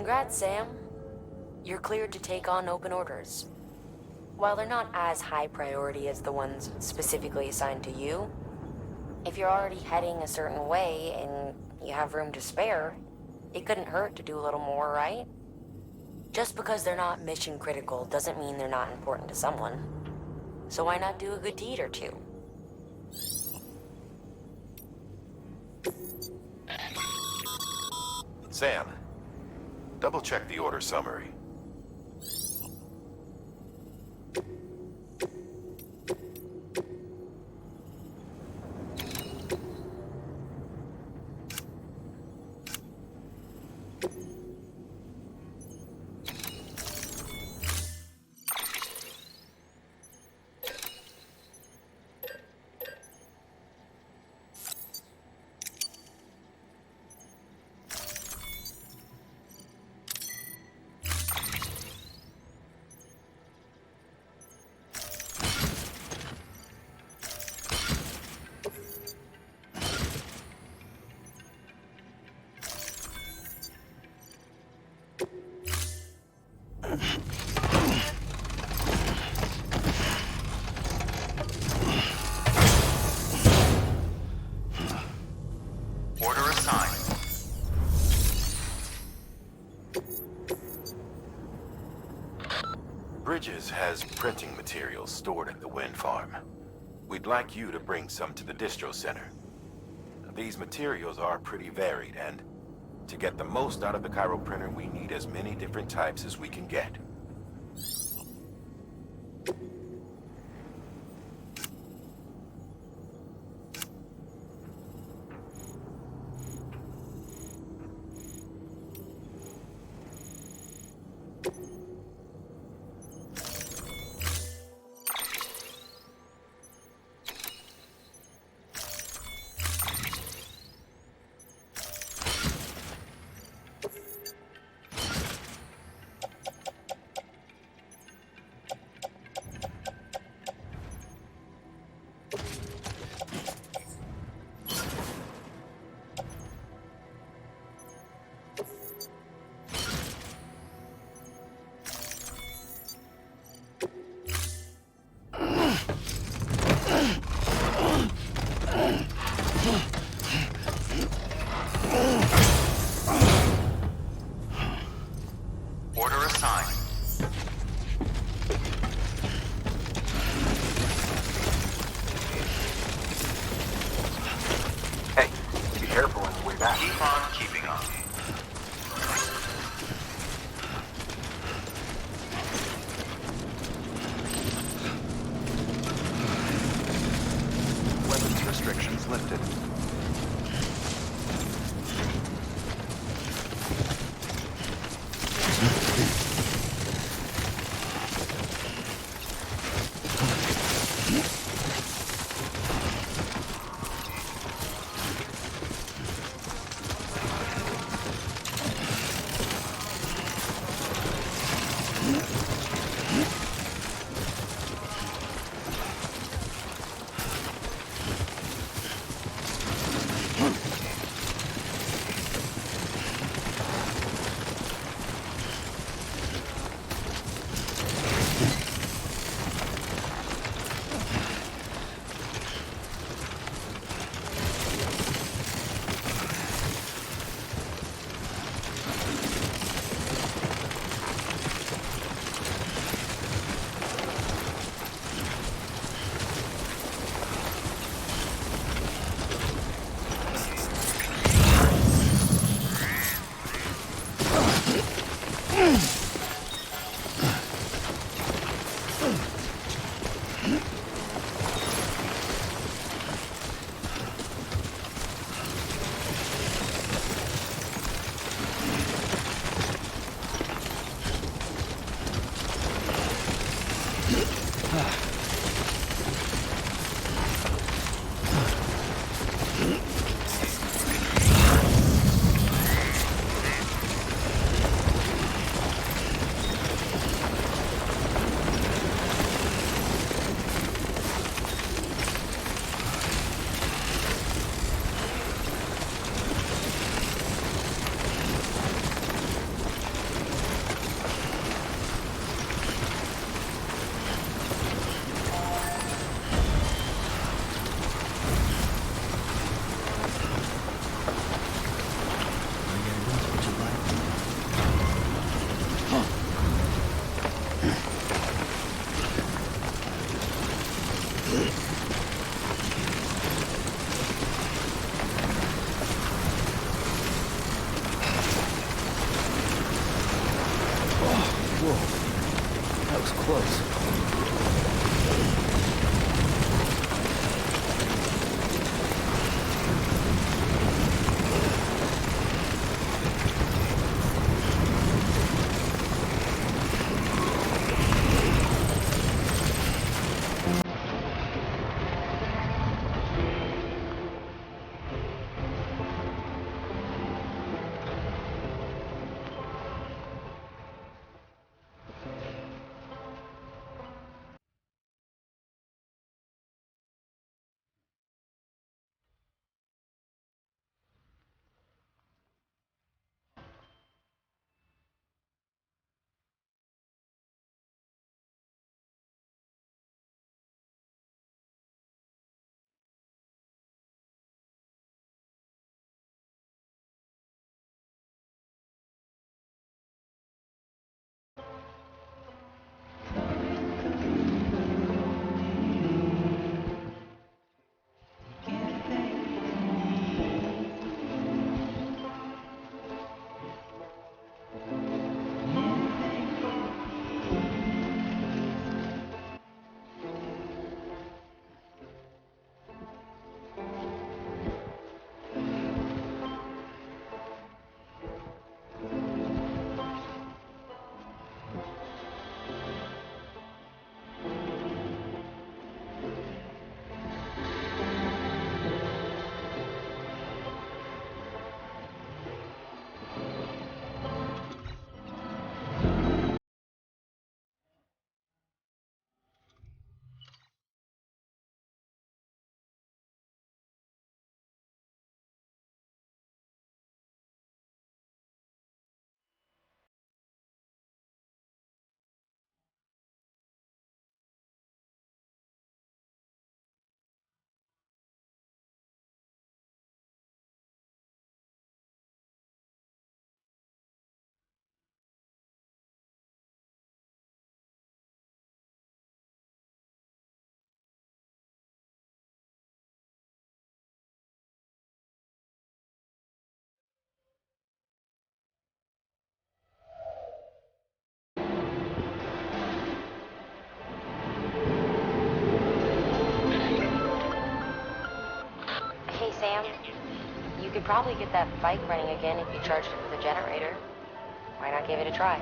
Congrats, Sam. You're cleared to take on open orders. While they're not as high priority as the ones specifically assigned to you, if you're already heading a certain way and you have room to spare, it couldn't hurt to do a little more, right? Just because they're not mission critical doesn't mean they're not important to someone. So why not do a good deed or two? Sam, double-check the order summary. Order assigned. Bridges has printing materials stored at the wind farm. We'd like you to bring some to the distro center. These materials are pretty varied, and to get the most out of the Cairo printer, we need as many different types as we can get. Order assigned. Hey, be careful on the way back. Keep on keeping on. Weapons restrictions lifted. could probably get that bike running again if you charged it with a generator. Why not give it a try?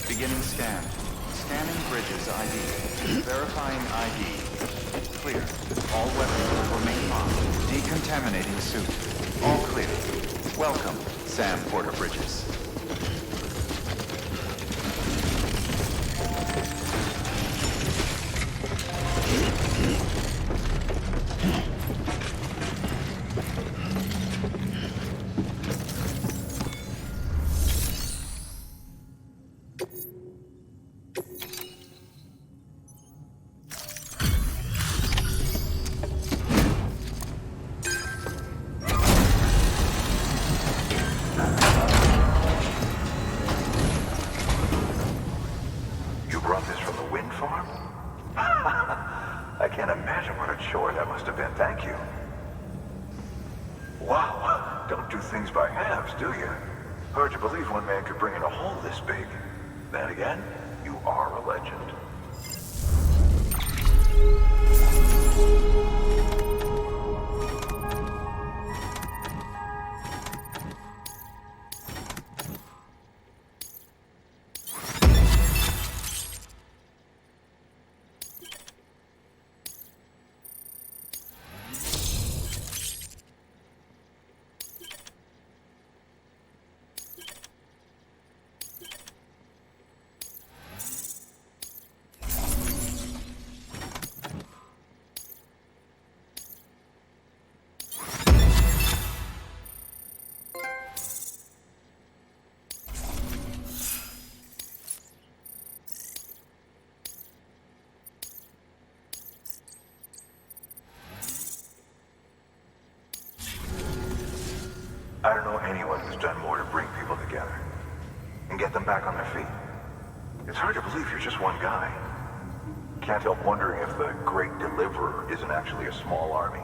Beginning scan. Scanning bridges ID. Verifying ID. Clear. All weapons will remain locked. Decontaminating suit. All clear. Welcome, Sam Porter Bridges. I can't imagine what a chore that must have been. Thank you. Wow, don't do things by halves, do you? Hard to believe one man could bring in a hole this big. Then again, you are a legend. I don't know anyone who's done more to bring people together and get them back on their feet. It's hard to believe you're just one guy. Can't help wondering if the Great Deliverer isn't actually a small army.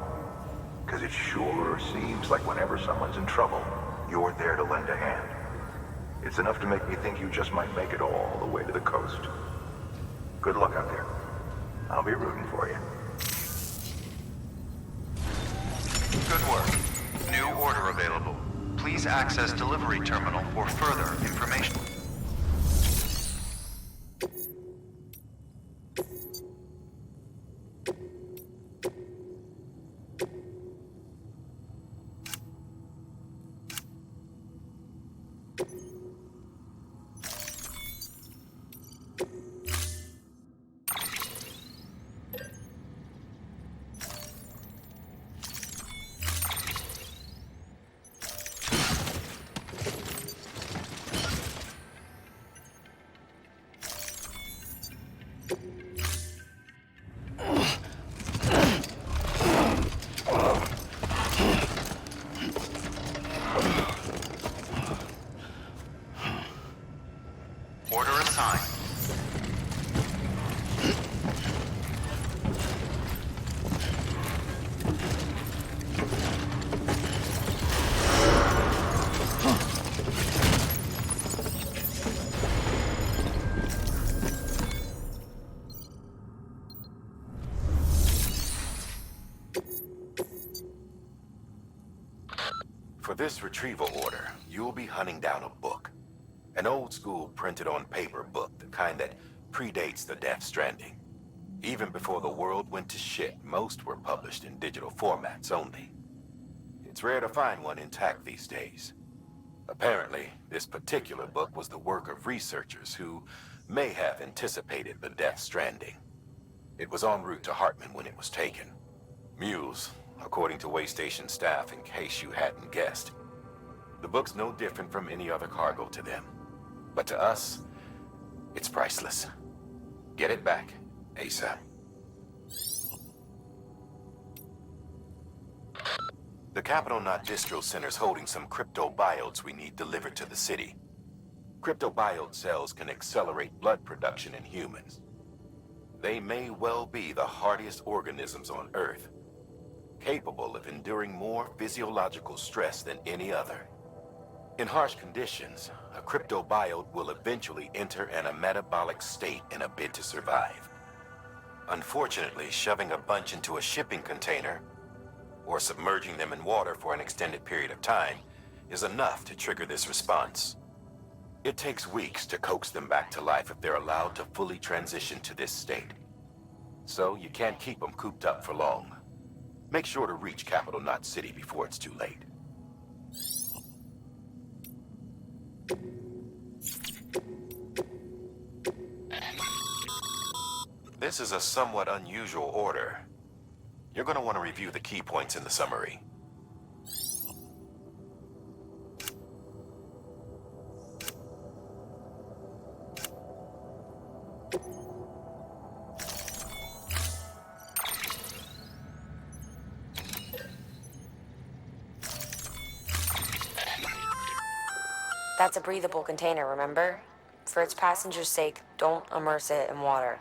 Because it sure seems like whenever someone's in trouble, you're there to lend a hand. It's enough to make me think you just might make it all the way to the coast. Good luck out there. I'll be rooting for you. Good work. New order available. Please access delivery terminal for further information. Order assigned. For this retrieval order, you'll be hunting down a book. An old-school printed-on paper book, the kind that predates the Death Stranding. Even before the world went to shit, most were published in digital formats only. It's rare to find one intact these days. Apparently, this particular book was the work of researchers who may have anticipated the Death Stranding. It was en route to Hartman when it was taken. Mules, according to Waystation staff, in case you hadn't guessed. The book's no different from any other cargo to them. But to us, it's priceless. Get it back, ASAP. The Capital Not Distro Center's holding some cryptobiotes we need delivered to the city. Cryptobiote cells can accelerate blood production in humans. They may well be the hardiest organisms on Earth, capable of enduring more physiological stress than any other. In harsh conditions, a cryptobiote will eventually enter a metabolic state in a bid to survive. Unfortunately, shoving a bunch into a shipping container or submerging them in water for an extended period of time is enough to trigger this response. It takes weeks to coax them back to life if they're allowed to fully transition to this state. So you can't keep them cooped up for long. Make sure to reach Capital Knot City before it's too late. This is a somewhat unusual order. You're going to want to review the key points in the summary. That's a breathable container, remember? For its passengers' sake, don't immerse it in water.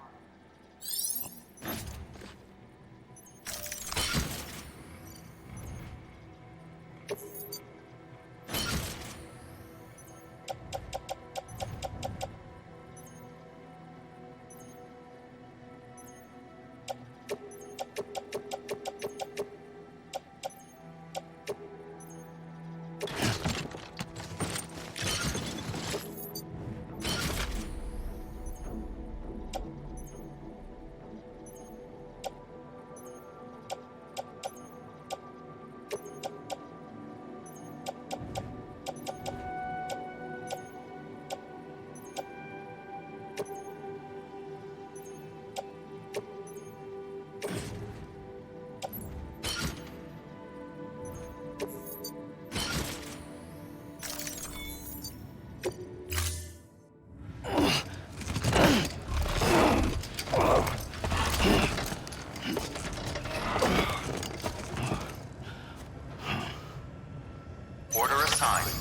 Order assigned.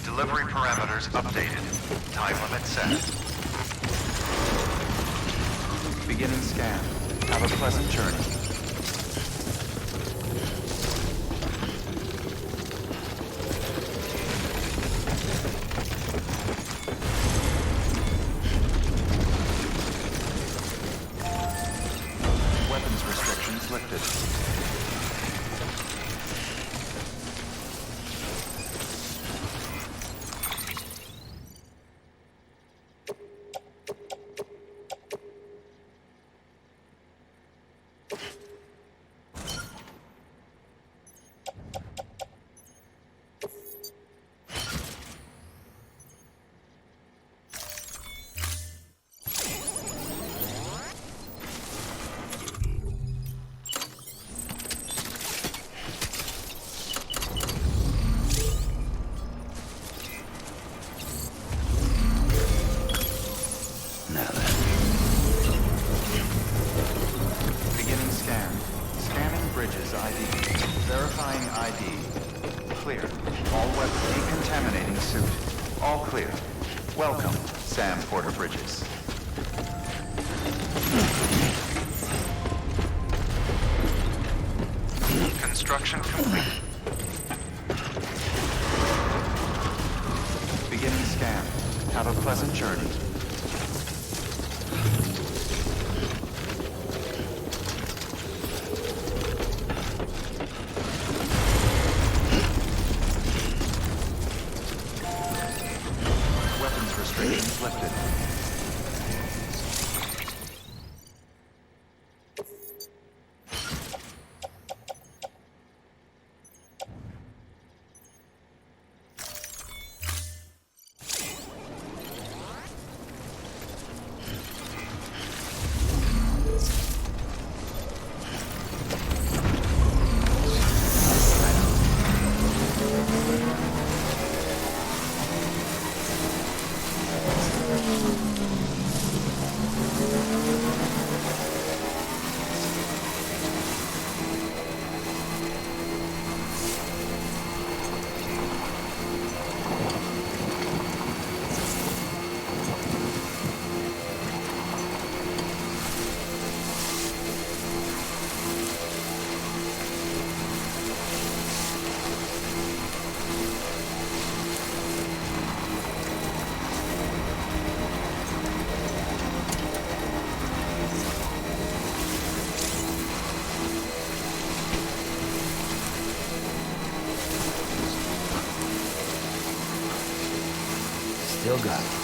Delivery parameters updated. Time limit set. Beginning scan. Have a pleasant journey. Weapons restrictions lifted. Verifying ID. Clear. All weapons decontaminating suit. All clear. Welcome, Sam Porter Bridges. Construction complete. Beginning scan. Have a pleasant journey. Weapons restrictions lifted. Still got it.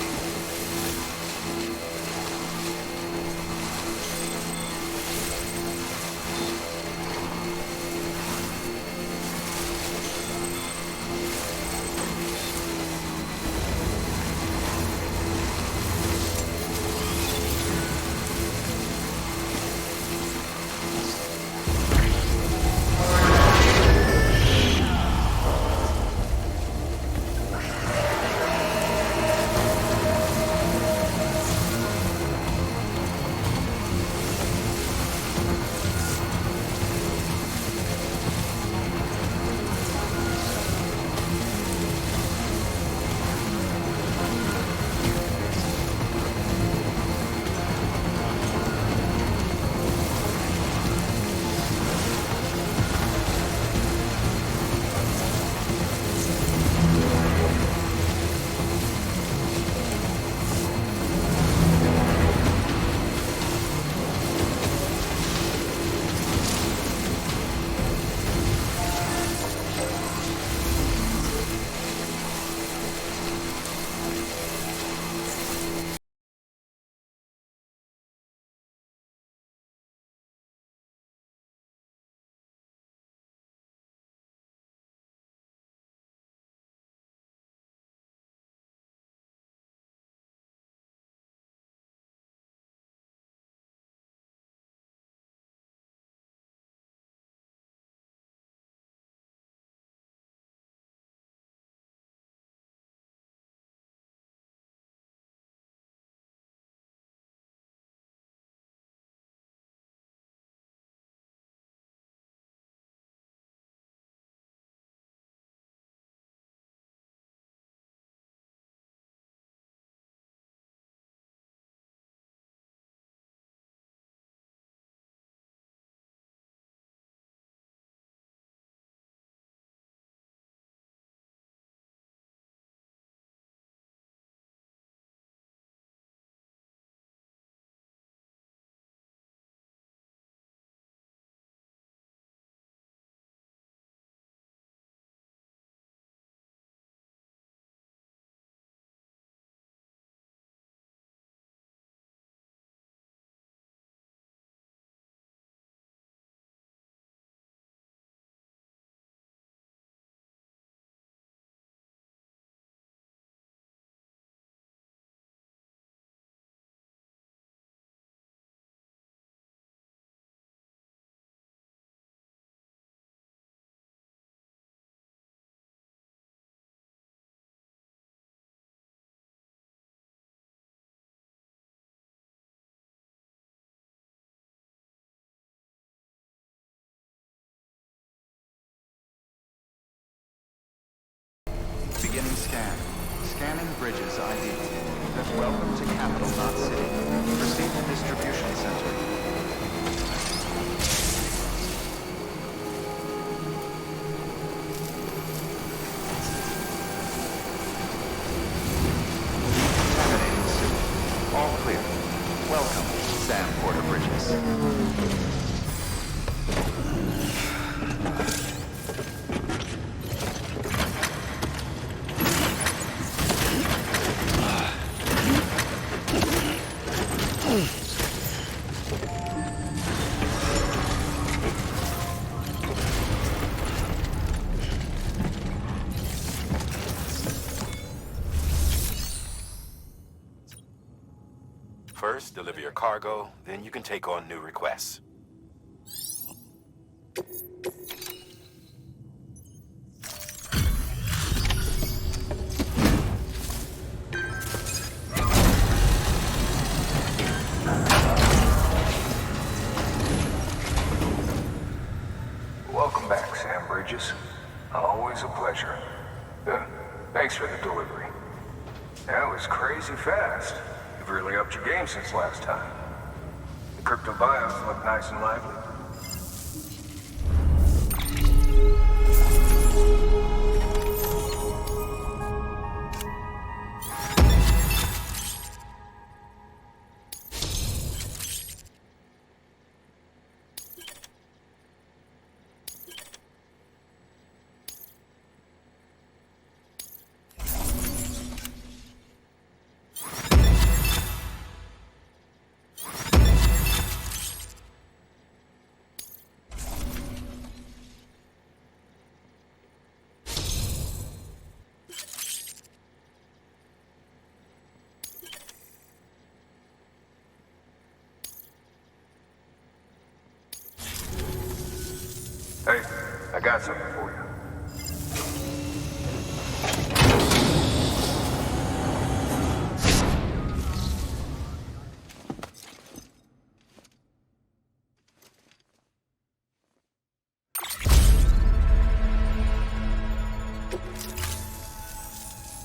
Beginning scan. Scanning bridges ID. Welcome to Capital Knot City. Proceed to distribution center. Contaminating suit. All clear. Welcome, Sam Porter Bridges. First, deliver your cargo, then you can take on new requests. Welcome back, Sam Bridges. Always a pleasure. Thanks for the delivery. That was crazy fast. You've really upped your game since last time. The Cryptobiotes look nice and lively. got something for you.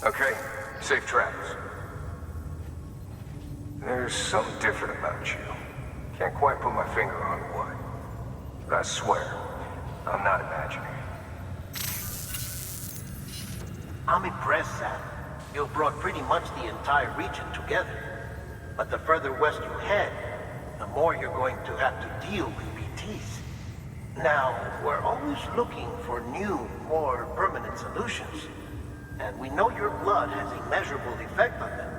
Okay, safe travels. There's something different about you. Can't quite put my finger on what. But I swear, I'm not imagining it. I'm impressed, Sam. You've brought pretty much the entire region together. But the further west you head, the more you're going to have to deal with PTs. Now, we're always looking for new, more permanent solutions. And we know your blood has a measurable effect on them.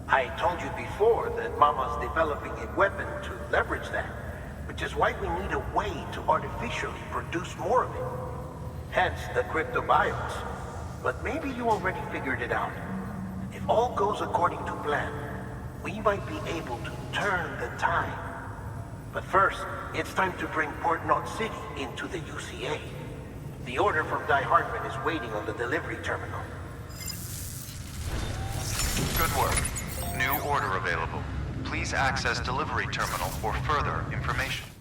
I told you before that Mama's developing a weapon to leverage that, which is why we need a way to artificially produce more of it. Hence the cryptobiotes. But maybe you already figured it out. If all goes according to plan, we might be able to turn the tide. But first, it's time to bring Port Knot City into the UCA. The order from Die Hardman is waiting on the delivery terminal. Good work. New order available. Please access delivery terminal for further information.